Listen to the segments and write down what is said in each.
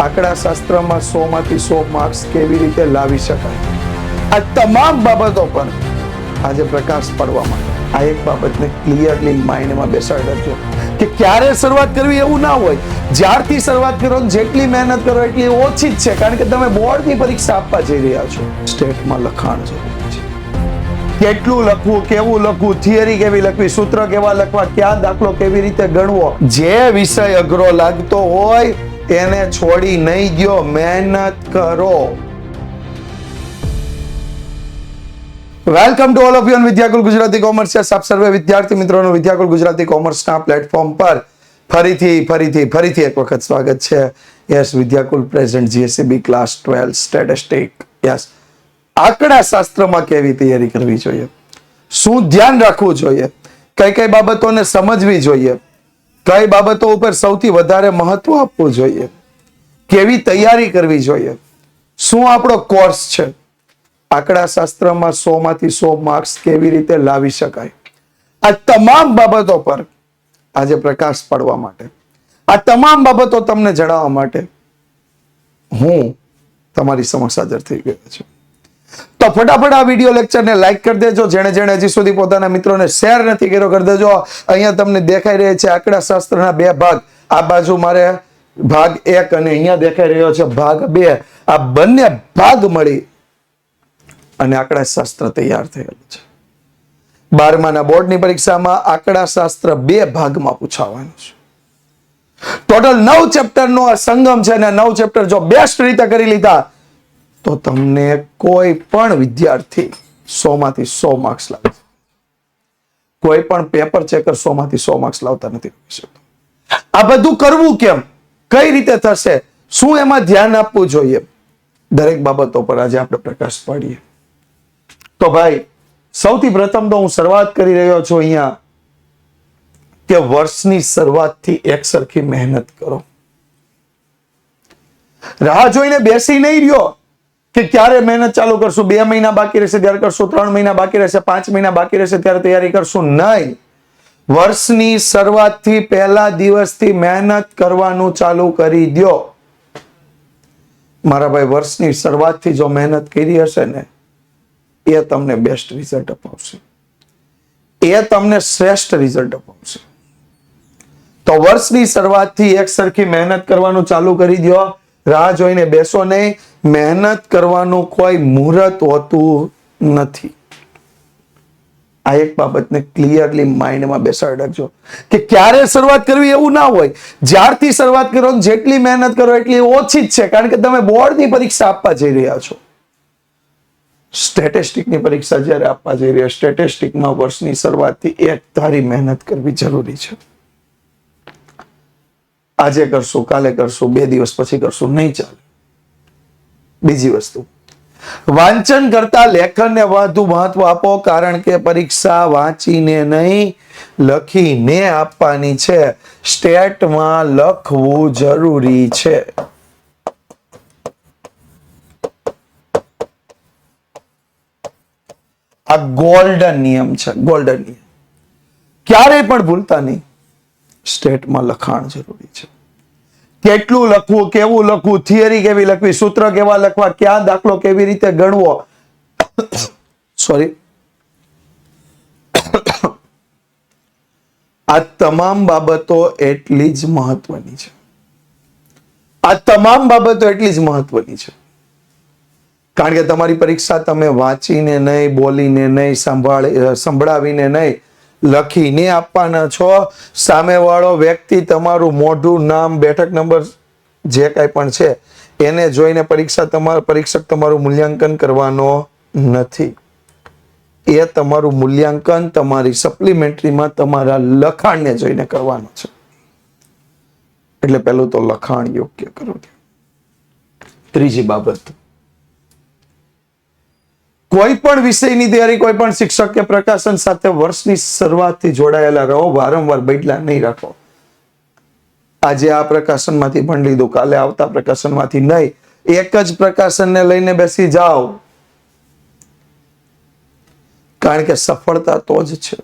આંકડા શાસ્ત્રમાં 100 માંથી 100 માર્ક્સ કેવી રીતે લાવી શકાય, આ તમામ બાબતો પર આજે પ્રકાશ પાડવા માટે આ એક બાબતને ક્લિયરલી માઇન્ડમાં બેસાડી રાખજો કે ક્યારે શરૂઆત કરવી એવું ના હોય. જ્યારથી શરૂઆત કરો, જેટલી મહેનત કરો એટલી ઓછી જ છે, કારણ કે તમે બોર્ડની પરીક્ષા આપવા જઈ રહ્યા છો. સ્ટેટમાં લખાણ જરૂરી છે. કેટલું લખવું, કેવું લખવું, થિયરી કેવી લખવી, સૂત્ર કેવા લખવા, ક્યાં દાખલો કેવી રીતે ગણવો, જે વિષય અઘરો લાગતો હોય એને છોડી નહીં ગયો, મહેનત કરો. Welcome to all of you on Vidyakul Gujarati commerce. આપ સર્વે વિદ્યાર્થી મિત્રોનું વિદ્યાકુલ ગુજરાતી કોમર્સના પ્લેટફોર્મ પર ફરીથી એક વખત સ્વાગત છે. Yes, Vidyakul present GSCB class 12 statistic. Yes, આંકડા શાસ્ત્રમાં કેવી તૈયારી કરવી જોઈએ, શું ધ્યાન રાખવું જોઈએ, કઈ બાબતોને સમજવી જોઈએ, કઈ બાબતો ઉપર સૌથી વધારે મહત્વ આપવું જોઈએ, કેવી તૈયારી કરવી જોઈએ, શું આપણો કોર્સ છે, આંકડા શાસ્ત્રમાં 100 માંથી 100 માર્ક્સ કેવી રીતે લાવી શકાય, આ તમામ બાબતો પર આજે પ્રકાશ પાડવા માટે, આ તમામ બાબતો તમને જણાવવા માટે હું તમારી સમક્ષ હાજર થઈ ગયો છું. તો ફટાફટ આ વિડીયો લેક્ચરને લાઈક કરી દેજો. જેણે હજી સુધી પોતાના મિત્રોને શેર નથી કર્યો કરી દેજો. અહીંયા તમને દેખાઈ રહ્યા છે આંકડા શાસ્ત્રના 2 ભાગ. આ બાજુ મારે ભાગ 1 અને અહીંયા દેખાઈ રહ્યો છે ભાગ 2. આ બંને ભાગ મળી અને આંકડા શાસ્ત્ર તૈયાર થયેલું છે. 12માના બોર્ડની પરીક્ષામાં આંકડા શાસ્ત્ર 2 ભાગમાં પૂછાવાનું છે. ટોટલ 9 ચેપ્ટરનો આ સંગમ છે અને 9 ચેપ્ટર જો બેસ્ટ રીતે કરી લીધા તો તમને કોઈ પણ વિદ્યાર્થી 100 માંથી 100 માર્ક્સ લાવે. કોઈ પણ પેપર ચેકર 100 માંથી 100 માર્ક્સ લાવતા નથી. આ બધું કરવું કેમ, કઈ રીતે થશે, શું એમાં ધ્યાન આપવું જોઈએ, દરેક બાબતો પર આજે આપણે પ્રકાશ પાડીએ. તો ભાઈ, સૌથી પ્રથમ તો હું શરૂઆત કરી રહ્યો છું અહીંયા કે વર્ષની શરૂઆતથી એક સરખી મહેનત કરો. રાહ જોઈને બેસી નહીં રહ્યો કે ક્યારે મહેનત ચાલુ કરશું, 2 મહિના બાકી રહેશે ત્યારે કરશું, 3 મહિના બાકી રહેશે, 5 મહિના બાકી રહેશે ત્યારે તૈયારી કરશું. નહીં, વર્ષની શરૂઆતથી પહેલા દિવસથી મહેનત કરવાનું ચાલુ કરી દો. મારા ભાઈ, વર્ષની શરૂઆતથી જો મહેનત કરી હશે ને, એ તમને બેસ્ટ રિઝલ્ટ અપાવશે, એ તમને શ્રેષ્ઠ રિઝલ્ટ અપાવશે. તો વર્ષની શરૂઆતથી એક સરખી મહેનત કરવાનું ચાલુ કરી દો. રાહ જોઈને બેસો નહીં. મહેનત કરવાનું કોઈ મુહૂર્ત હોતું નથી. આ એક બાબતને ક્લિયરલી માઇન્ડમાં બેસાડી રાખજો કે ક્યારે શરૂઆત કરવી એવું ના હોય. જ્યારથી શરૂઆત કરો, જેટલી મહેનત કરો એટલી ઓછી જ છે, કારણ કે તમે બોર્ડની પરીક્ષા આપવા જઈ રહ્યા છો. સ્ટેટિસ્ટિકની પરીક્ષા જ્યારે આપવા જઈ રહ્યા, સ્ટેટિસ્ટિકમાં વર્ષની શરૂઆતથી એક ધારી મહેનત કરવી જરૂરી છે. આજે કરશું, કાલે કરશું, 2 દિવસ પછી કરશું, નહીં ચાલે. બીજી વસ્તુ, વાંચન કરતા લેખનને વધુ મહત્વ આપો, કારણ કે પરીક્ષા વાંચીને નહીં લખીને આપવાની છે. સ્ટેટમાં લખવું જરૂરી છે. આ ગોલ્ડન નિયમ છે, ગોલ્ડન નિયમ. ક્યારેય પણ ભૂલતા નહીં. સ્ટેટમાં લખાણ જરૂરી છે. કેટલું લખવું, કેવું લખવું, થિયરી કેવી લખવી, સૂત્ર કેવા લખવા, ક્યાં દાખલો કેવી રીતે ગણવો, સોરી, આ તમામ બાબતો એટલી જ મહત્વની છે. આ તમામ બાબતો એટલી જ મહત્વની છે, કારણ કે તમારી પરીક્ષા તમે વાંચીને નહીં, બોલીને નહીં, સંભળાવીને નહીં, લખીને આપવાના છો. સામેવાળો વ્યક્તિ તમારું મોઢું, નામ, બેઠક નંબર જે કાંઈ પણ છે એને જોઈને પરીક્ષક તમારું મૂલ્યાંકન કરવાનો નથી. એ તમારું મૂલ્યાંકન તમારી સપ્લિમેન્ટરીમાં તમારા લખાણને જોઈને કરવાનું છે. એટલે પહેલું તો લખાણ યોગ્ય કરો. ત્રીજી બાબત, કોઈ પણ વિષયની તૈયારી, કોઈ પણ શિક્ષક કે પ્રકાશન સાથે વર્ષની શરૂઆતથી જોડાયેલા રહો. વારંવાર બદલા નહીં રાખો. આજે આ પ્રકાશનમાંથી ભણી લીધું, કાલે આવતા પ્રકાશનમાંથી નહીં. એક જ પ્રકાશનને લઈને બેસી જાઓ, કારણ કે સફળતા તો જ છે.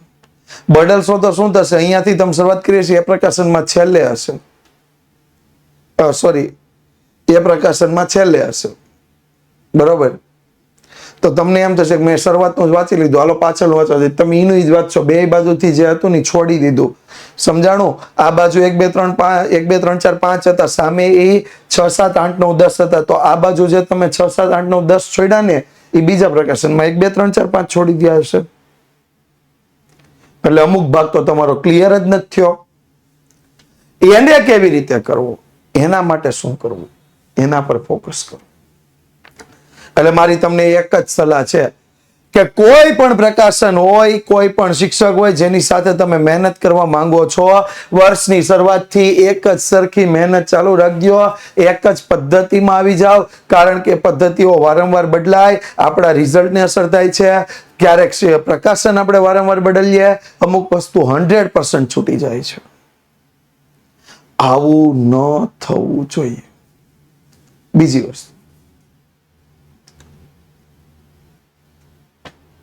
બદલશો તો શું થશે? અહીંયાથી તમે શરૂઆત કરીએ છીએ એ પ્રકાશનમાં છેલ્લે હશે, સોરી, એ પ્રકાશનમાં છેલ્લે હશે, બરોબર? તો તમને એમ થશે કે મેં શરૂઆતનું જ વાંચી લીધું, હાલો પાછળ વાંચવા દે. તમે એનું જ વાંચશો, બે બાજુથી જે હતું ને છોડી દીધું. સમજાણું? આ બાજુ 1 2 3 5 1 2 3 4 5 હતા, સામે એ 6 7 8 9 10 હતા. તો આ બાજુ જે તમે 6 7 8 9 10 છોડ્યા ને એ બીજા પ્રકાશનમાં 1 2 3 4 5 છોડી ગયા હશે. એટલે અમુક ભાગ તો તમારો ક્લિયર જ નથી થયો. એને કેવી રીતે કરવો, એના માટે શું કરવું, એના પર ફોકસ કરો. એટલે મારી તમને એક જ સલાહ છે કે કોઈ પણ પ્રકાશન હોય, કોઈ પણ શિક્ષક હોય જેની સાથે તમે મહેનત કરવા માંગો છો, વર્ષની શરૂઆતથી એક જ સરખી મહેનત ચાલુ રાખજો, એક જ પદ્ધતિમાં આવી જાઓ. કારણ કે પદ્ધતિઓ વારંવાર બદલાય, આપણા રિઝલ્ટને અસર થાય છે. ક્યારેક પ્રકાશન આપણે વારંવાર બદલીએ, અમુક વસ્તુ 100% છૂટી જાય છે. આવું ન થવું જોઈએ. બીજી વસ્તુ,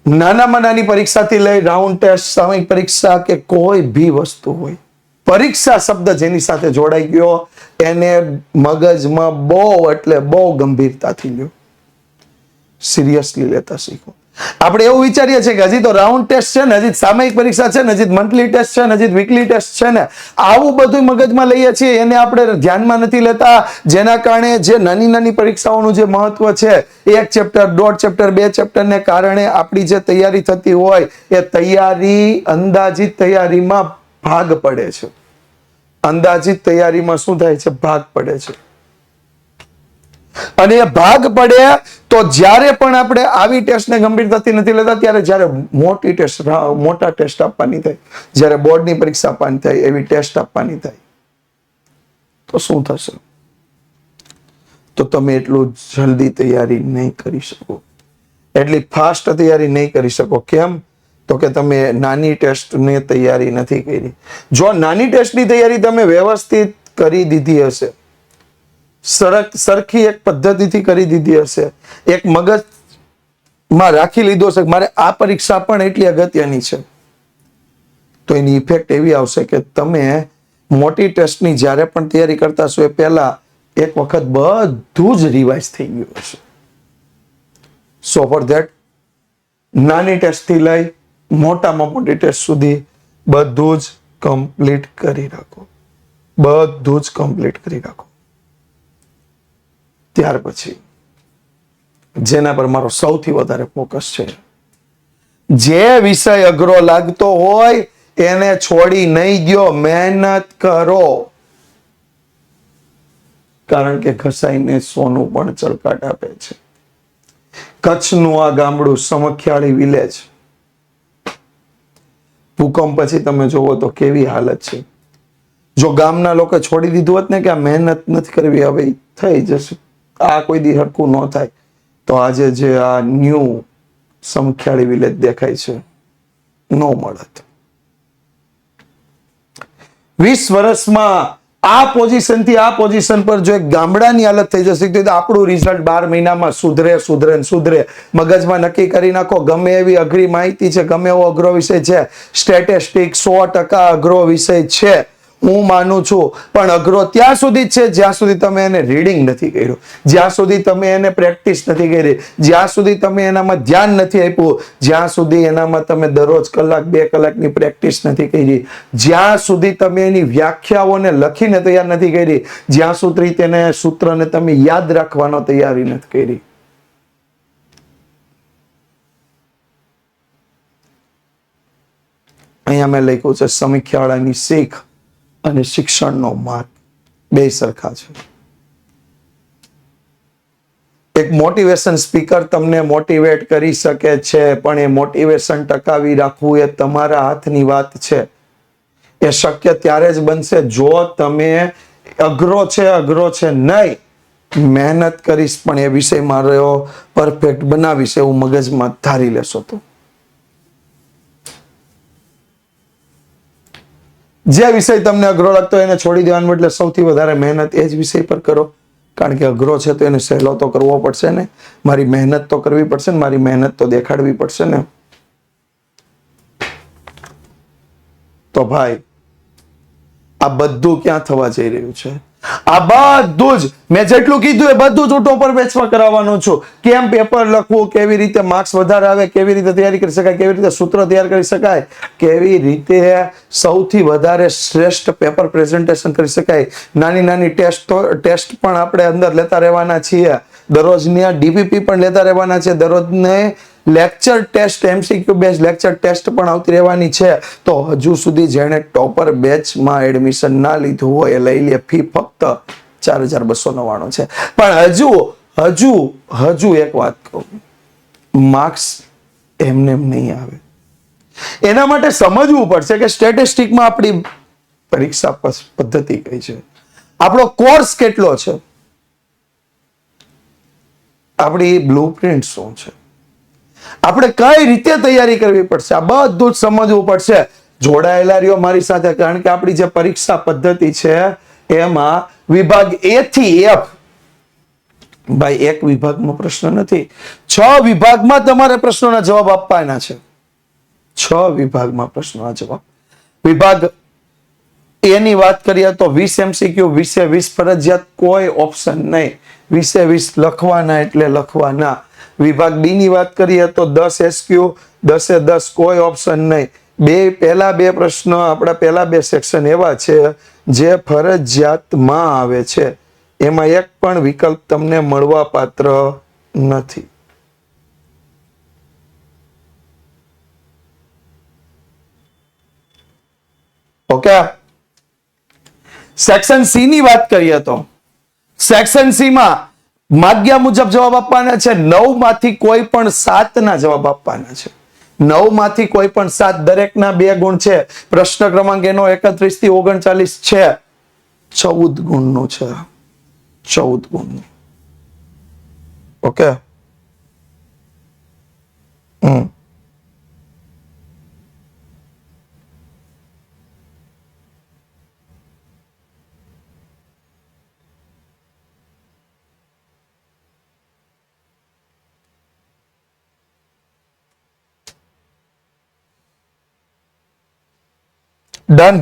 નાનામાં નાની પરીક્ષાથી લઈ રાઉન્ડ ટેસ્ટ, સામયિક પરીક્ષા કે કોઈ બી વસ્તુ હોય, પરીક્ષા શબ્દ જેની સાથે જોડાઈ ગયો એને મગજમાં બહુ એટલે બહુ ગંભીરતાથી લ્યો, સિરિયસલી લેતા શીખો. આપણે એવું વિચારીએ છીએ કે હજી તો રાઉન્ડ ટેસ્ટ છે ને, હજી સામયિક પરીક્ષા છે ને, હજી મંથલી ટેસ્ટ છે ને, હજી વીકલી ટેસ્ટ છે ને, આવું બધું મગજમાં લઈએ છીએ, એને આપણે ધ્યાનમાં નથી લેતા. જેના કારણે જે નાની નાની પરીક્ષાઓનું જે મહત્વ છે, 1 ચેપ્ટર 1.5 ચેપ્ટર 2 ચેપ્ટરને કારણે આપણી જે તૈયારી થતી હોય એ તૈયારી અંદાજિત તૈયારીમાં ભાગ પડે છે. અંદાજિત તૈયારીમાં શું થાય છે? ભાગ પડે છે. અને એ ભાગ પડે તો જ્યારે પણ આપણે આવી ટેસ્ટને ગંભીરતાથી નથી લેતા, ત્યારે જ્યારે મોટી ટેસ્ટ, મોટા ટેસ્ટ આપવાની થાય, જ્યારે બોર્ડની પરીક્ષા આપવાની થાય, એવી ટેસ્ટ આપવાની થાય, તો શું થશે? તો તમે એટલું જલ્દી તૈયારી નહીં કરી શકો, એટલી ફાસ્ટ તૈયારી નહીં કરી શકો. કેમ? તો કે તમે નાની ટેસ્ટની તૈયારી નથી કરી. જો નાની ટેસ્ટની તૈયારી તમે વ્યવસ્થિત કરી દીધી હશે, સરખી એક પદ્ધતિથી કરી દીધી હશે, એક મગજમાં રાખી લીધો છે મારે આ પરીક્ષા પણ એટલી અગત્યની છે, તો એની ઇફેક્ટ એવી આવશે કે તમે મોટી ટેસ્ટની જ્યારે પણ તૈયારી કરતા છો એ પહેલા એક વખત બધું જ રિવાઇઝ થઈ ગયું હશે. સો ફોર ધેટ નાની ટેસ્ટથી લઈ મોટામાં મોટી ટેસ્ટ સુધી બધું જ કમ્પ્લીટ કરી રાખો, બધું જ કમ્પ્લીટ કરી રાખો. ત્યાર પછી જેના પર મારો સૌથી વધારે ફોકસ છે, જે વિષય અઘરો લાગતો હોય એને છોડી નહીં દો, મહેનત કરો. કારણ કે ઘસાઈને સોનું પણ ચળકાટ આપે છે. કચ્છનું આ ગામડું સમખ્યાળી વિલેજ, ભૂકંપ પછી તમે જોવો તો કેવી હાલત છે. જો ગામના લોકો છોડી દીધું હોત ને કે આ મહેનત નથી કરવી, હવે થઈ જશે, આ કોઈ દી હરકું ન થાય, તો આજે જે આ ન્યૂ સમખ્યાળી વિલેજ દેખાય છે ન મળત. 20 વર્ષમાં આ પોઝિશન થી આ પોઝિશન પર જો એક ગામડાની હાલત થઈ જશે તો આપણું રિઝલ્ટ 12 મહિનામાં સુધરે. મગજમાં નક્કી કરી નાખો, ગમે એવી અઘરી માહિતી છે, ગમે એવો અઘરો વિષય છે, સ્ટેટિસ્ટિક 100% અઘરો વિષય છે, હું માનું છું, પણ અઘરો ત્યાં સુધી છે જ્યાં સુધી તમે એને રીડિંગ નથી કર્યું, જ્યાં સુધી તમે એને પ્રેક્ટિસ નથી કરી, જ્યાં સુધી તમે એનામાં ધ્યાન નથી આપ્યું, જ્યાં સુધી એનામાં તમે દરરોજ 1 2 કલાકની પ્રેક્ટિસ નથી કરી, જ્યાં સુધી તમે એની વ્યાખ્યાઓને લખીને તૈયાર નથી કરી, જ્યાં સુધી તેને સૂત્રને તમે યાદ રાખવાનો તૈયારી નથી કરી. અહીંયા મેં લખ્યું છે સમીક્ષાળાની શીખ અને શિક્ષણનો માર્ગ બે સરખા છે. એક મોટિવેશન સ્પીકર તમને મોટિવેટ કરી શકે છે, પણ એ મોટિવેશન ટકાવી રાખવું એ તમારા હાથની વાત છે. એ શક્ય ત્યારે જ બનશે જો તમે અઘરો છે નહીં, મહેનત કરીશ પણ એ વિષયમાં રહ્યો પરફેક્ટ બનાવીશ એવું મગજમાં ધારી લેશો તો. જે વિષય તમને અઘરો લાગતો એને છોડી દેવાનું, એટલે સૌથી વધારે મહેનત એ જ વિષય પર કરો. કારણ કે અઘરો છે તો એને સહેલો તો કરવો પડશે ને, મારી મહેનત તો કરવી પડશે ને, મારી મહેનત તો દેખાડવી પડશે ને. તો ભાઈ આ બધું ક્યાં થવા જઈ રહ્યું છે? આ બધું જ મેં જેટલું કીધું એ બધું જ હું ટોપર બેચમાં કરાવવાનો છું. કેમ પેપર લખવું, કેવી રીતે માર્ક્સ વધારે આવે, કેવી રીતે તૈયારી કરી શકાય, કેવી રીતે સૂત્ર તૈયાર કરી શકાય, કેવી રીતે સૌથી વધારે શ્રેષ્ઠ પેપર પ્રેઝન્ટેશન કરી શકાય. નાની નાની ટેસ્ટ પણ આપણે અંદર લેતા રહેવાના છીએ. દરરોજની ડીપીપી પણ લેતા રહેવાના છે. દરરોજને lecture test, MCQ base lecture test પણ આવતી રહેવાની છે. તો હજુ સુધી જેણે ટોપર બેચમાં એડમિશન ના લીધું હોય એ લઈ લે. ફી ફક્ત 4,299 છે. પણ હજુ એક વાત કહું, માર્ક્સ એમને એમ નહીં આવે. એના માટે સમજવું પડશે કે સ્ટેટિસ્ટિકમાં આપણી પરીક્ષા પદ્ધતિ કઈ છે, આપણો કોર્સ કેટલો છે, આપણી બ્લુપ્રિન્ટ શું છે, આપણે કઈ રીતે તૈયારી કરવી પડશે, આ બધું જ સમજવું પડશે. જોડાયેલા રહ્યો મારી સાથે, કારણ કે આપણી જે પરીક્ષા પદ્ધતિ છે એમાં વિભાગ A થી F, ભાઈ એક વિભાગમાં પ્રશ્ન નથી, 6 વિભાગમાં તમારે પ્રશ્નોના જવાબ આપવાના છે. 6 વિભાગમાં પ્રશ્નોના જવાબ. વિભાગ A ની વાત કરીએ તો 20 MCQ, 20 ફરજિયાત, કોઈ ઓપ્શન નહીં. 20 લખવાના એટલે લખવાના. વિભાગ B ની વાત કરીએ તો 10 SQ, 10 કોઈ ઓપ્શન નહીં. પહેલા બે પ્રશ્ન, આપણા પહેલા 2 સેક્શન એવા છે જે ફરજિયાતમાં આવે છે. એમાં એક પણ વિકલ્પ તમને મળવા પાત્ર નથી. ઓકે. સેક્શન C ની વાત કરીએ તો સેક્શન C માં માગ્યા મુજબ જવાબ આપવાના છે. 9 માંથી કોઈ પણ 7 ના જવાબ આપવાના છે. 9 માંથી કોઈ પણ 7, દરેકના 2 ગુણ છે. પ્રશ્ન ક્રમાંક એનો 31 થી 39 છે. 14 ગુણનું છે. 14 ગુણનું. Okay. Done.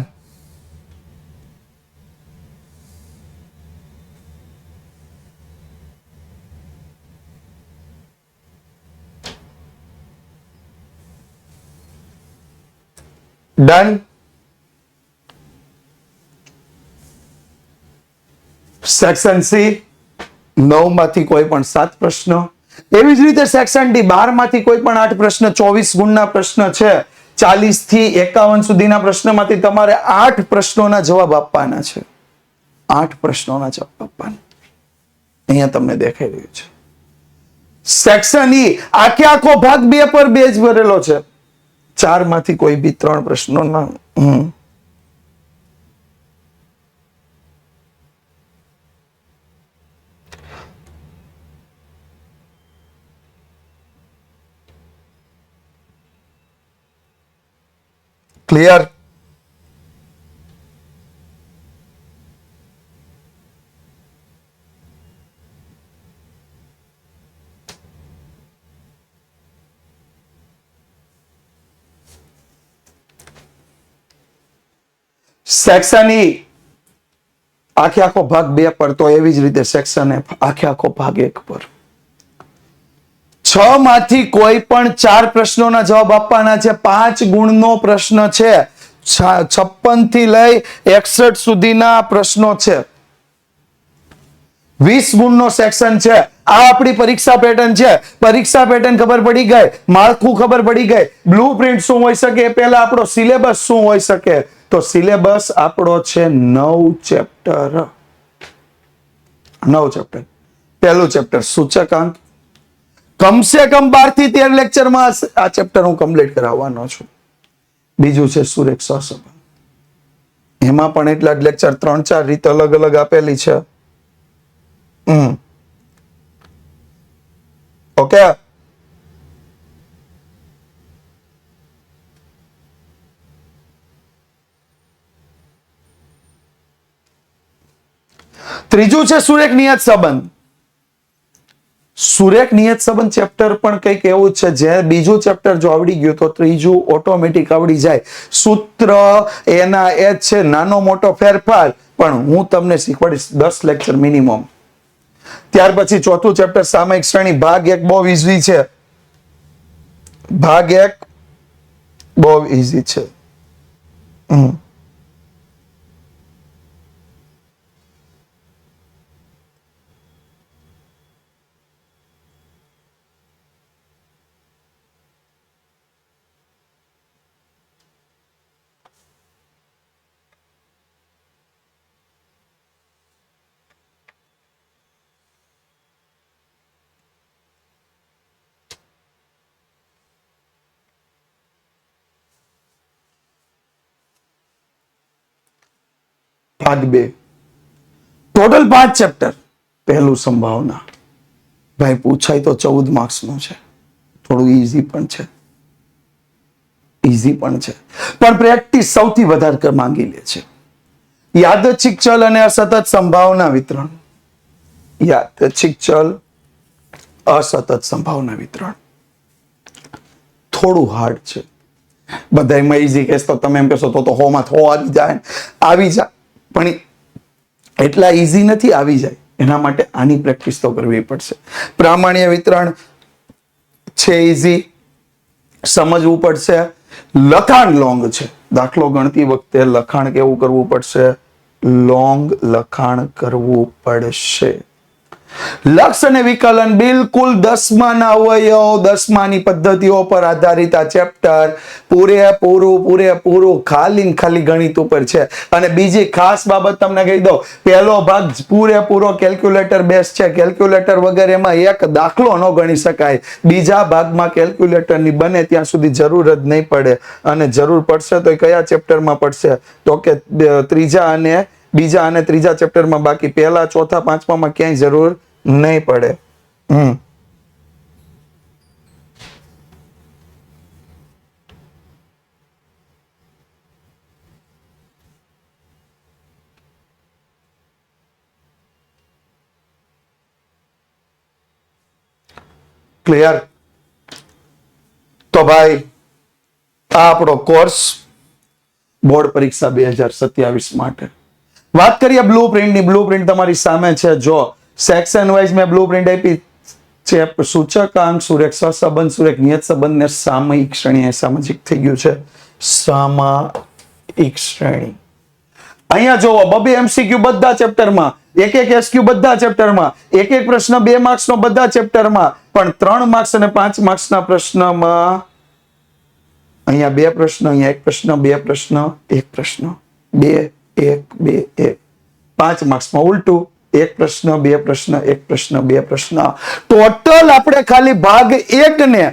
Done. Section C 9 માંથી કોઈ પણ 7 પ્રશ્નો. એવી જ રીતે સેક્શન D 12 માંથી કોઈ પણ 8 પ્રશ્ન, 24 ગુણના પ્રશ્ન છે. 40 થી 51 સુધીના પ્રશ્નમાંથી તમારે 8 પ્રશ્નોના જવાબ આપવાના છે. 8 પ્રશ્નોના જવાબ આપવાના. અહીંયા તમને દેખાઈ રહ્યું છે. સેક્શન E આખો ભાગ 2 પર 2 જ ભરેલો છે. 4 માંથી કોઈ બી 3 પ્રશ્નોના ક્લિયર. સેક્શન E આખો ભાગ 2 પર, તો એવી જ રીતે સેક્શન F આખો ભાગ 1 પર. 6 માંથી કોઈ પણ 4 પ્રશ્નોના જવાબ આપવાના છે. 5 ગુણનો પ્રશ્ન છે. 56 થી લઈ 61 સુધીના પ્રશ્નો છે. 20 ગુણનો સેક્શન છે. આ આપણી પરીક્ષા પેટર્ન છે. પરીક્ષા પેટર્ન ખબર પડી ગઈ, માળખું ખબર પડી ગઈ, બ્લુપ્રિન્ટ શું હોઈ શકે, એ પહેલા આપણો સિલેબસ શું હોઈ શકે. તો સિલેબસ આપણો છે 9 ચેપ્ટર. 9 ચેપ્ટર. પહેલું ચેપ્ટર સૂચકાંક. કમસે કમ 12 થી 13 લેક્ચરમાં આ ચેપ્ટર હું કમ્પ્લીટ કરાવવાનો છું. બીજું છે સુરેખ સહસંબંધ. એમાં પણ એટલા જ લેક્ચર 3-4 રીત અલગ અલગ આપેલી છે. ઓકે. ત્રીજું છે સુરેખ નિયત સંબંધ. સુરેખ નિયત સંબંધ ચેપ્ટર પણ કંઈક એવું છે, જે બીજું ચેપ્ટર જો આવડી ગયું તો ત્રીજું ઓટોમેટિક આવડી જાય. સૂત્ર એના એ જ છે, નાનો મોટો ફેરફાર, પણ હું તમને શીખવાડીશ 10 લેક્ચર મિનિમમ. ત્યાર પછી ચોથું ચેપ્ટર સામયિક શ્રેણી ભાગ 1 બહુ ઈઝી છે. ભાગ 1 બહુ ઈઝી છે. ભાગ 2 ટોટલ 5 ચેપ્ટર. પહેલું સંભાવના, ભાઈ પૂછાય તો 14 માર્ક્સ નું છે. થોડું ઈઝી પણ છે, પણ પ્રેક્ટિસ સૌથી વધારે માંગી લે છે. યાદચ્છિક ચલ અને અસતત સંભાવના વિતરણ. યાદચ્છિક ચલ, અસતત સંભાવના વિતરણ થોડું હાર્ડ છે. બધામાં ઈઝી કેસ તો તમે એમ કહેશો તો 100 માં 100 આવી જાય, પણ એટલા ઈઝી નથી. આવી જાય એના માટે આની પ્રેક્ટિસ તો કરવી પડશે. પ્રામાણ્ય વિતરણ છે ઈઝી, સમજવું પડશે. લખાણ લોંગ છે, દાખલો ગણતી વખતે લખાણ કેવું કરવું પડશે? લોંગ લખાણ કરવું પડશે. લક્ષ અને વિકલન બિલકુલ 10માના અવયવ, 10માની પદ્ધતિઓ પર આધારિત આ ચેપ્ટર પૂરેપૂરું ખાલી ગણિત ઉપર છે. અને બીજી ખાસ બાબત તમને કહી દઉં, પહેલો ભાગ પૂરેપૂરો કેલ્ક્યુલેટર બેઝ છે. કેલ્ક્યુલેટર વગર એમાં એક દાખલો ન ગણી શકાય. બીજા ભાગમાં કેલ્ક્યુલેટરની બને ત્યાં સુધી જરૂર જ નહીં પડે, અને જરૂર પડશે તો કયા ચેપ્ટરમાં પડશે? તો કે બીજા અને ત્રીજા ચેપ્ટરમાં. બાકી પહેલા, ચોથા, પાંચમામાં ક્યાંય જરૂર નહીં પડે. ક્લિયર? તો ભાઈ આ આપણો કોર્સ બોર્ડ પરીક્ષા 2027 માટે. વાત કરીએ બ્લુપ્રિન્ટની. બ્લુપ્રિન્ટ તમારી સામે છે. જો સેક્શન વાઇઝ મેં બ્લુપ્રિન્ટ આપી છે. સૂચકાંક, સુરેખ સહસંબંધ, સુરેખ નિયત સંબંધ ને સામયિક શ્રેણી. સામાજિક થઈ ગયું છે, સામયિક શ્રેણી. અહીંયા જોવો, બબે એમસીક્યુ બધા ચેપ્ટરમાં, એક એસક્યુ બધા ચેપ્ટરમાં, એક પ્રશ્ન 2 માર્ક્સ નો બધા ચેપ્ટરમાં. પણ 3 માર્ક્સ અને 5 માર્ક્સના પ્રશ્નમાં અહીંયા 2 પ્રશ્ન, અહીંયા 1 પ્રશ્ન, 2 પ્રશ્ન, 1 પ્રશ્ન, 2 1 2 1. 5 માર્ક્સમાં ઉલટું, 1 પ્રશ્ન, 2 પ્રશ્ન, 1 પ્રશ્ન, 2 પ્રશ્ન. ટોટલ આપણે ખાલી ભાગ 1 ને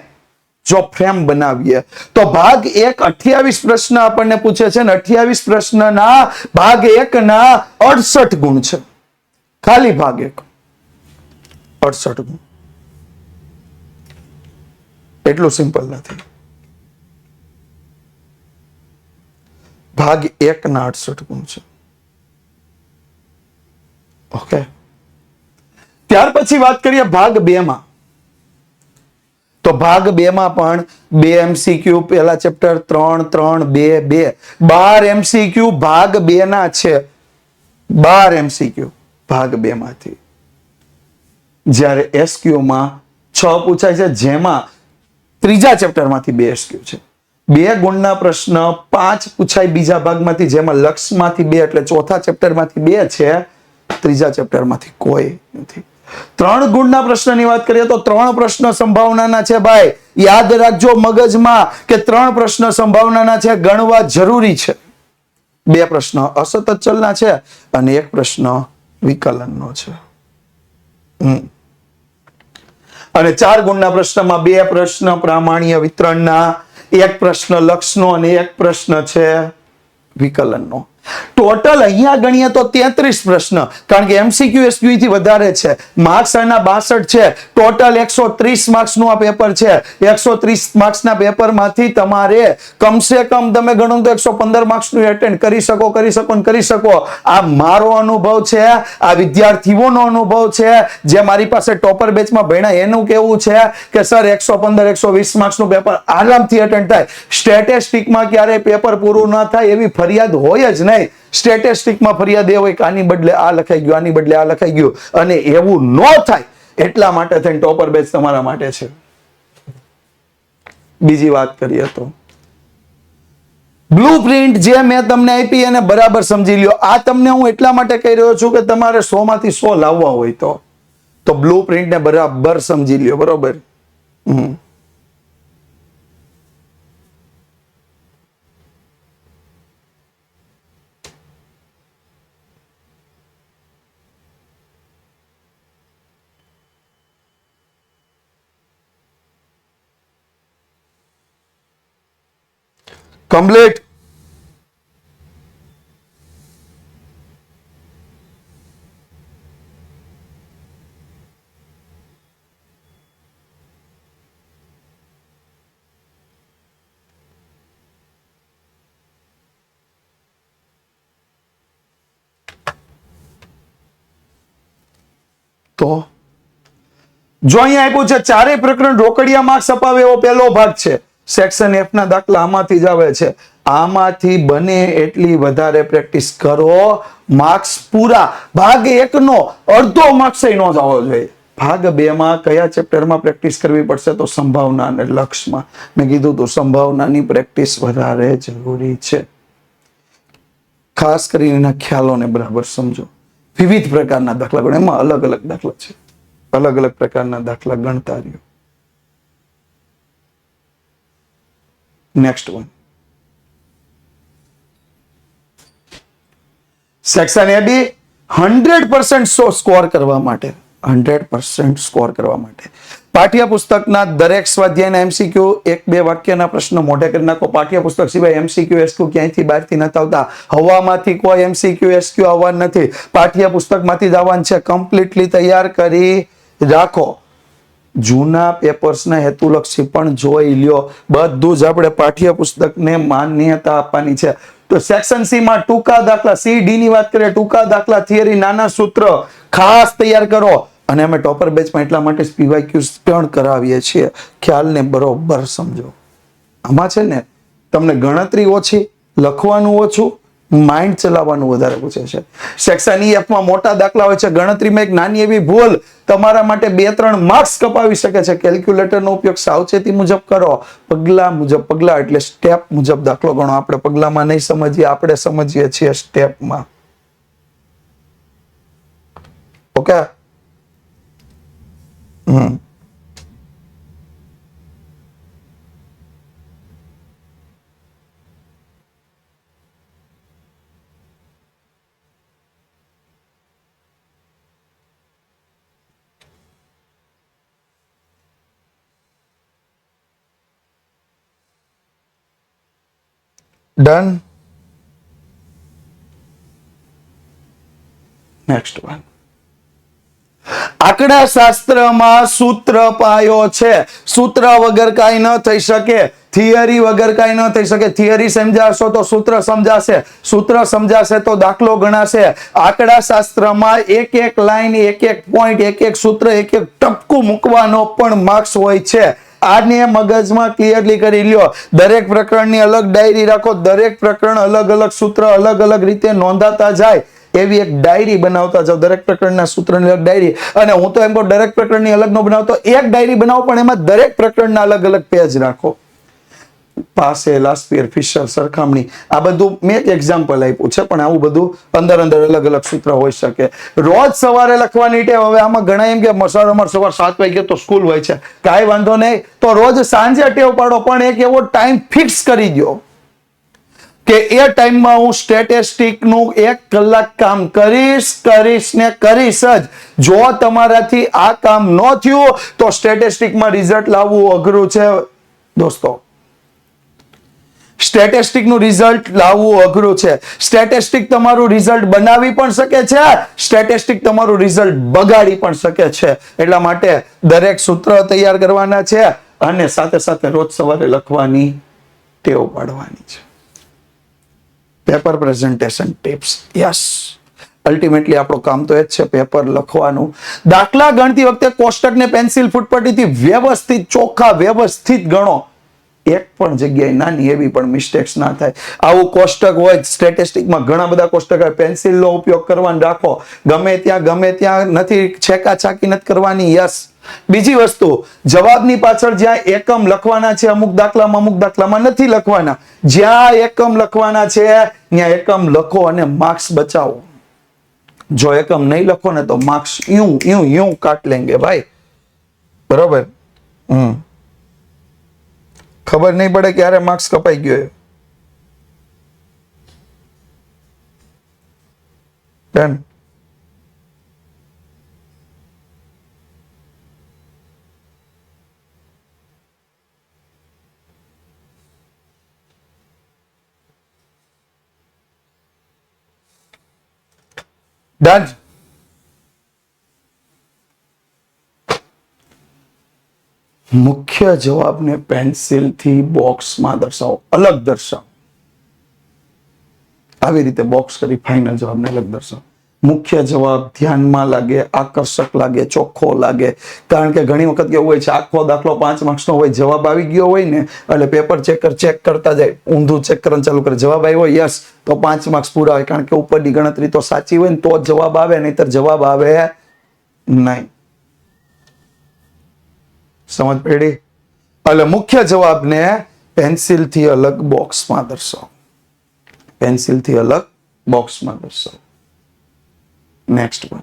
જો ફ્રેમ બનાવીએ તો ભાગ 1 28 પ્રશ્ન આપણને પૂછે છે, ને 28 પ્રશ્નના ભાગ 1 ના 68 ગુણ છે. ખાલી ભાગ 1 68 ગુણ. એટલું સિમ્પલ નથી. ભાગ 1 ના 68 ગુણ છે. ઓકે. ત્યાર પછી વાત કરીએ ભાગ 2 માં. તો ભાગ 2 માં પણ 2 એમસીક્યુ, પહેલા ચેપ્ટર 3 3 2 2. 12 એમસીક્યુ ભાગ 2 ના છે. 12 એમસીક્યુ ભાગ 2 માંથી. જ્યારે એસક્યુ માં 6 પૂછાય છે, જેમાં ત્રીજા ચેપ્ટરમાંથી 2 એસક્યુ છે. 2 ગુણના પ્રશ્ન 5 પૂછાય બીજા ભાગમાંથી, જેમાં લક્ષમાંથી 2, એટલે ચોથા ચેપ્ટરમાંથી 2 છે, ત્રીજા ચેપ્ટરમાંથી કોઈ નથી. 3 ગુણના પ્રશ્નની વાત કરીએ તો 3 પ્રશ્ન સંભાવનાના છે. ભાઈ યાદ રાખજો મગજમાં કે 3 પ્રશ્ન સંભાવનાના છે, ગણવા જરૂરી છે. 2 પ્રશ્ન અસતત ચલના છે અને 1 પ્રશ્ન વિકલનનો છે. અને 4 ગુણના પ્રશ્નમાં 2 પ્રશ્ન પ્રામાણ્ય વિતરણના, 1 પ્રશ્ન લક્ષનો અને 1 પ્રશ્ન છે વિકલનનો. ટોટલ અહીંયા ગણીએ તો 33 પ્રશ્ન, કારણ કે MCQ SQ થી વધારે છે. માર્ક્સ આના 62 છે. ટોટલ 130 માર્ક્સનું આ પેપર છે. 130 માર્ક્સના પેપરમાંથી તમારે કમસે કમ તમે ગણો તો 115 માર્ક્સનું એટેન્ડ કરી શકો. આ મારો અનુભવ છે, આ વિદ્યાર્થીઓનો અનુભવ છે, જે મારી પાસે ટોપર બેચમાં ભણ્યા એનું કેવું છે કે સર 115 120 માર્ક્સનું પેપર આરામથી એટેન્ડ થાય. સ્ટેટિસ્ટિકમાં ક્યારે પેપર પૂરું ન થાય એવી ફરિયાદ હોય જ નહીં. સ્ટેટિસ્ટિકમાં ફરિયાદ એ હોય કે આની બદલે આ લખાઈ ગયું, આની બદલે આ લખાઈ ગયું, અને એવું ન થાય એટલા માટે થઈને ટોપર બેચ તમારા માટે છે. બીજી વાત કરીએ તો બ્લુપ્રિન્ટ જે મેં તમને આપી એને બરાબર સમજી લ્યો. આ તમને હું એટલા માટે કહી રહ્યો છું કે તમારે 100 માંથી 100 લાવવા હોય તો બ્લુપ્રિન્ટ ને બરાબર સમજી લ્યો. બરોબર. કમ્પ્લીટ. તો જો અહીંયા આપ્યું છે ચારે પ્રકરણ રોકડિયા માર્ક્સ અપાવે એવો પહેલો ભાગ છે. સેક્શન F ના દાખલા આમાંથી જ આવે છે. આમાંથી બને એટલી વધારે પ્રેક્ટિસ કરો. માર્ક્સ પૂરા ભાગ 1 નો અડધો માર્ક્સ ન જવો જોઈએ. ભાગ 2 માં કયા ચેપ્ટરમાં પ્રેક્ટિસ કરવી પડશે તો સંભાવના અને લક્ષમાં. મેં કીધું તો સંભાવનાની પ્રેક્ટિસ વધારે જરૂરી છે. ખાસ કરીને એના ખ્યાલોને બરાબર સમજો. વિવિધ પ્રકારના દાખલા ગણો, એમાં અલગ અલગ દાખલા છે. અલગ અલગ પ્રકારના દાખલા ગણતા રહ્યો. Next one, section AB 100% score કરવા માટે 100% સ્કોર કરવા માટે પાઠ્યપુસ્તકના દરેક સ્વાધ્યાયના MCQ 1-2 વાક્યના પ્રશ્નો મોઢે કરી નાખો. પાઠ્યપુસ્તક સિવાય MCQ SQ ક્યાંયથી બહારથી નથી આવતા. હવામાંથી કોઈ MCQ SQ આવવાનું નથી. પાઠ્યપુસ્તકમાંથી જ આવવાનું છે. કમ્પ્લીટલી તૈયાર કરી રાખો. જૂના પેપર્સના હેતુલક્ષી પણ જોઈ લ્યો. બધું જ આપણે પાઠ્યપુસ્તકને માન્યતા આપવાની છે. તો સેક્શન C માં ટૂંકા દાખલા, C D ની વાત કરીએ, ટૂંકા દાખલા, થિયરી, નાના સૂત્ર ખાસ તૈયાર કરો. અને અમે ટોપર બેચમાં એટલા માટે PYQs પણ કરાવીએ છીએ. ખ્યાલને બરોબર સમજો. આમાં છે ને તમને ગણતરી ઓછી, લખવાનું ઓછું, માઇન્ડ ચલાવવાનું વધારે પૂછે છે. સેક્શન EF માં મોટા દાખલા હોય છે. ગણતરીમાં એક નાની એવી ભૂલ તમારા માટે 2-3 માર્ક્સ કપાવી શકે છે. કેલ્ક્યુલેટરનો ઉપયોગ સાવચેતી મુજબ કરો. પગલા એટલે સ્ટેપ મુજબ દાખલો ગણો. આપણે પગલામાં નહીં સમજીએ, આપણે સમજીએ છીએ સ્ટેપમાં. ઓકે. Done. Next one. આંકડા શાસ્ત્રમાં સૂત્ર પાયો છે. સૂત્ર વગર કાંઈ ન થઈ શકે. થિયરી વગર કાંઈ ન થઈ શકે. થિયરી સમજાશો તો સૂત્ર સમજાશે, સૂત્ર સમજાશે તો દાખલો ગણાશે. આંકડા શાસ્ત્રમાં એક લાઈન, એક પોઈન્ટ, એક સૂત્ર, એક ટપકું મૂકવાનો પણ માર્ક્સ હોય છે. આને મગજમાં ક્લિયરલી કરી લ્યો. દરેક પ્રકરણની અલગ ડાયરી રાખો. દરેક પ્રકરણ અલગ અલગ સૂત્ર અલગ અલગ રીતે નોંધાતા જાય એવી એક ડાયરી બનાવતા જાઓ. દરેક પ્રકરણના સૂત્રની અલગ ડાયરી. અને હું તો એમ કહું દરેક પ્રકરણની અલગ નો બનાવતો, એક ડાયરી બનાવો પણ એમાં દરેક પ્રકરણના અલગ અલગ પેજ રાખો. પાસે લાસ્પિયર, ફિશર, સરખામણી, આ બધું મેં એક એક્ઝામ્પલ આપ્યું છે, પણ આવું બધું અંદર અલગ અલગ સૂત્ર હોઈ શકે. રોજ સવારે લખવાની ટેવ. હવે આમાં ઘણા એમ કે સર અમારે સવાર 7 વાગે તો સ્કૂલ હોય છે. કાંઈ વાંધો નહીં, તો રોજ સાંજે ટેવ પાડો, પણ એક એવો ટાઈમ ફિક્સ કરી દો કે એ ટાઈમમાં હું સ્ટેટિસ્ટિકનું 1 કલાક કામ કરીશ જ. જો તમારાથી આ કામ ન થયું તો સ્ટેટિસ્ટિકમાં રિઝલ્ટ લાવવું અઘરું છે દોસ્તો. સ્ટેટિસ્ટિક નું રિઝલ્ટ લાવવું અઘરું છે. સ્ટેટિસ્ટિક તમારું રિઝલ્ટ બનાવી પણ શકે છે, સ્ટેટિસ્ટિક તમારું રિઝલ્ટ બગાડી પણ શકે છે. એટલા માટે દરેક સૂત્ર તૈયાર કરવાના છે અને સાથે સાથે રોજ સવારે લખવાની ટેવ પાડવાની છે. Paper presentation tips. Yes, ultimately આપણું કામ તો એ જ છે, પેપર લખવાનું. દાખલા ગણતી વખતે કોષ્ટકને પેન્સિલ ફૂટપટ્ટીથી વ્યવસ્થિત ચોખ્ખા વ્યવસ્થિત ગણો. એક પણ જગ્યાએ નાની એવી પણ મિસ્ટેક્સ ના થાય. આવું કોષ્ટક હોય સ્ટેટિસ્ટિકમાં, ઘણા બધા કોષ્ટક હોય, પેન્સિલનો ઉપયોગ કરવાનો રાખો. ગમે ત્યાં નથી છેકા છાકી નથી કરવાની. યસ. બીજી વસ્તુ, જવાબની પાછળ જ્યાં એકમ લખવાના છે અમુક દાખલામાં નથી લખવાના. જ્યાં એકમ લખવાના છે ત્યાં એકમ લખો અને માર્ક્સ બચાવો. જો એકમ નહીં લખો ને તો માર્ક્સ यूं કાટ લેંગે ભાઈ. બરોબર. ખબર નહીં પડે ક્યારે માર્ક્સ કપાઈ ગયો. ડન. ડન. મુખ્ય જવાબને પેન્સિલથી બોક્સમાં દર્શાવો, અલગ દર્શાવો. આવી રીતે બોક્સ કરી ફાઇનલ જવાબને અલગ દર્શાવો. મુખ્ય જવાબ ધ્યાનમાં લાગે, આકર્ષક લાગે, ચોખ્ખો લાગે. કારણ કે ઘણી વખત કેવું હોય છે, આખો દાખલો 5 માર્ક્સનો હોય, જવાબ આવી ગયો હોય ને એટલે પેપર ચેકર ચેક કરતા જાય, ઊંધું ચેક કરવાનું ચાલુ કરે. જવાબ આવ્યો યસ તો 5 માર્ક્સ પૂરા હોય. કારણ કે ઉપરની ગણતરી તો સાચી હોય ને તો જ જવાબ આવે, નહીતર જવાબ આવે નહીં. સમજ પડી? એટલે મુખ્ય જવાબને પેન્સિલથી અલગ બોક્સમાં દર્શાવો. પેન્સિલથી અલગ બોક્સમાં દર્શાવો. Next one.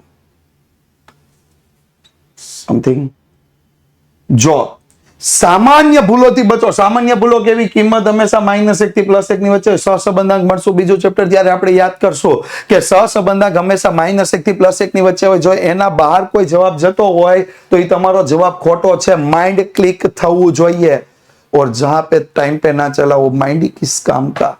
સમથિંગ. જો સામાન્ય ભૂલોથી બચો. સામાન્ય ભૂલો કેવી? કિંમત હંમેશા -1 થી +1 ની વચ્ચે. સહસંબંધાંક મળશું બીજું ચેપ્ટર, ત્યારે આપણે યાદ કરશું કે સહસંબંધાંક હંમેશા -1 થી +1 ની વચ્ચે હોય. જો એના બહાર કોઈ જવાબ જતો હોય તો એ તમારો જવાબ ખોટો છે. માઇન્ડ ક્લિક થવું જોઈએ. और जहां पे टाइम पे ना चला वो माइंड ही किस काम का.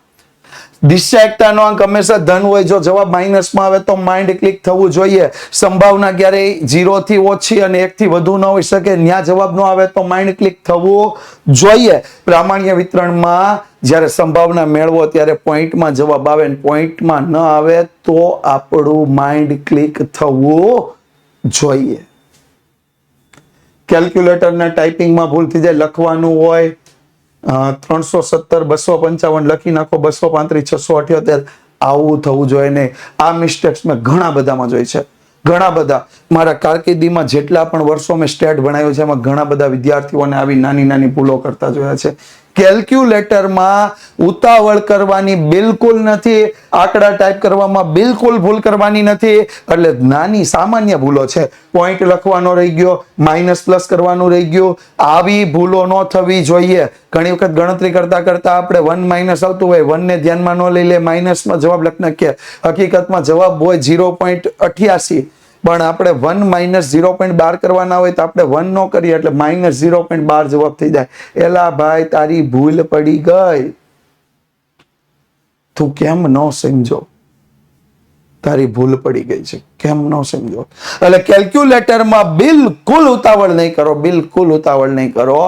દિશા એકતાનો અંક હંમેશા ધન હોય. જો જવાબ માઇનસમાં આવે તો માઇન્ડ ક્લિક થવું જોઈએ. સંભાવના ક્યારેય 0 થી ઓછી અને 1 થી વધુ ન હોઈ શકે. ન્યા જવાબ નો આવે તો માઇન્ડ ક્લિક થવું જોઈએ. પ્રામાણ્ય વિતરણમાં જ્યારે સંભાવના મેળવો ત્યારે પોઈન્ટમાં જવાબ આવે ને પોઈન્ટમાં ન આવે તો આપણું માઇન્ડ ક્લિક થવું જોઈએ. કેલ્ક્યુલેટરના ટાઈપિંગમાં ભૂલ થઈ જાય, લખવાનું હોય 317 255 લખી નાખો, 235 678. આવું થવું જોઈએ નહીં. આ મિસ્ટેક્સ મેં ઘણા બધામાં જોઈ છે. ઘણા બધા મારા કારકિર્દીમાં જેટલા પણ વર્ષો મેં સ્ટેટ ભણાવ્યું છે એમાં ઘણા બધા વિદ્યાર્થીઓને આવી નાની નાની ભૂલો કરતા જોયા છે. કેલ્ક્યુલેટરમાં ઉતાવળ કરવાની બિલકુલ નથી. આંકડા ટાઈપ કરવામાં બિલકુલ ભૂલ કરવાની નથી. એટલે નાની સામાન્ય ભૂલો છે. પોઈન્ટ લખવાનો રહી ગયો, માઇનસ પ્લસ કરવાનું રહી ગયું. આવી ભૂલો ન થવી જોઈએ. ઘણી વખત ગણતરી કરતા કરતા આપણે 1 માઇનસ આવતું હોય, 1 ને ધ્યાનમાં ન લઈ લે, માઇનસમાં જવાબ લખી નાખીએ. હકીકતમાં જવાબ હોય 0.88, પણ આપણે 1 માઇનસ 0.12 કરવાના હોય તો આપણે 1 નો કરીએ એટલે માઇનસ 0.12 જવાબ થઈ જાય. એલા ભાઈ, તારી ભૂલ પડી ગઈ. તું કેમ ન સમજો? તારી ભૂલ પડી ગઈ છે, કેમ ન સમજો? એટલે કેલ્ક્યુલેટરમાં બિલકુલ ઉતાવળ નહીં કરો, બિલકુલ ઉતાવળ નહીં કરો.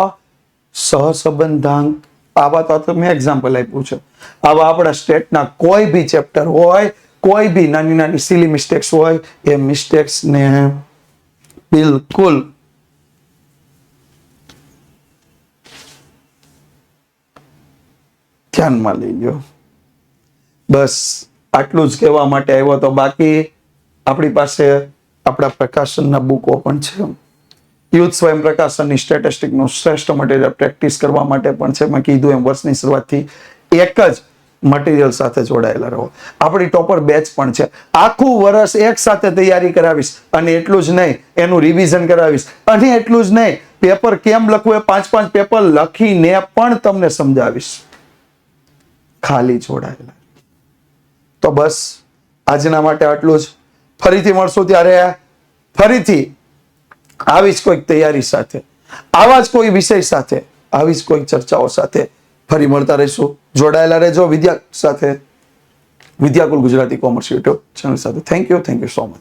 સહસંબંધાંક આવા તો મેં એક્ઝામ્પલ આપ્યું છે. આવા આપણા સ્ટેટના કોઈ બી ચેપ્ટર હોય, કોઈ બી નાની નાની સિલી મિસ્ટેક્સ હોય, એ મિસ્ટેક્સ ને બિલકુલ ધ્યાનમાં લઈ લો. બસ આટલું જ કહેવા માટે આવ્યો તો. બાકી આપણી પાસે આપણા પ્રકાશનના બુકો પણ છે. યુથ સ્વયં પ્રકાશનની સ્ટેટિસ્ટિકનું શ્રેષ્ઠ મટીરિયલ પ્રેક્ટિસ કરવા માટે પણ છે. મેં કીધું એમ વર્ષની શરૂઆતથી એક જ મટીરિયલ સાથે જોડાયેલા રહો. આપણી ટોપર બેચ પણ છે. આખું વર્ષ એક સાથે તૈયારી કરાવીશ અને એટલું જ નહીં, એનું રિવિઝન કરાવીશ. અને એટલું જ નહીં, પેપર કેમ લખવું એ 5 પેપર લખીને પણ તમને સમજાવીશ. ખાલી જોડાયેલા. તો બસ આજના માટે આટલું જ. ફરીથી મળશું ત્યારે ફરીથી આવી જ કોઈક તૈયારી સાથે, આવા જ કોઈ વિષય સાથે, આવી જ કોઈક ચર્ચાઓ સાથે ફરી મળતા રહીશું. જોડાયેલા રહેજો Vidyakul Gujarati commerce YouTube channel સાથે. Thank you so much.